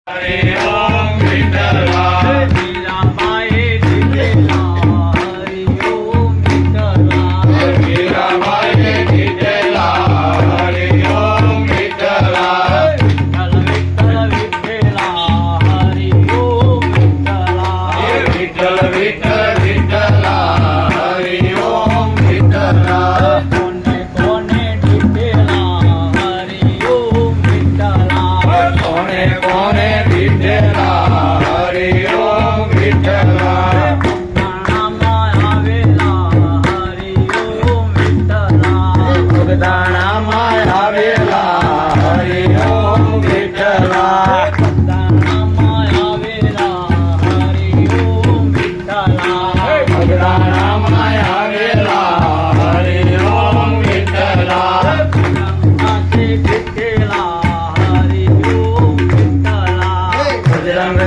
હરે ઓમ વિઠ્ઠલા મીરાબાઈએ દીધેલા હરિ ઓમ વિઠ્ઠલા મીરાબાઈએ દીધેલા હરે ઓમ વિઠ્ઠલા વિઠ્ઠલ વિઠ્ઠલા હરિ ઓમ વિઠ્ઠલા વિઠ્ઠલ વિઠ્ઠલ વિઠ્ઠલા હરે ઓમ વિઠ્ઠલા કોને કોને દીધેલા હરિ ઓમ વિઠ્ઠલા કોને કોને દીધેલા હરે ઓમ વિઠ્ઠલા પ્રાણામાં આવેલા હરિ ઓમ વિઠ્ઠલા ઉગદાણામાં આવેલા હરે ઓમ વિઠ્ઠલા પ્રાણામાં આવેલા હરિ ઓમ વિઠ્ઠલા ઉગદાણામાં આવેલા હરે ઓમ વિઠ્ઠલા રંગાથી દીધેલા હરિ ઓમ વિઠ્ઠલા બજરંગ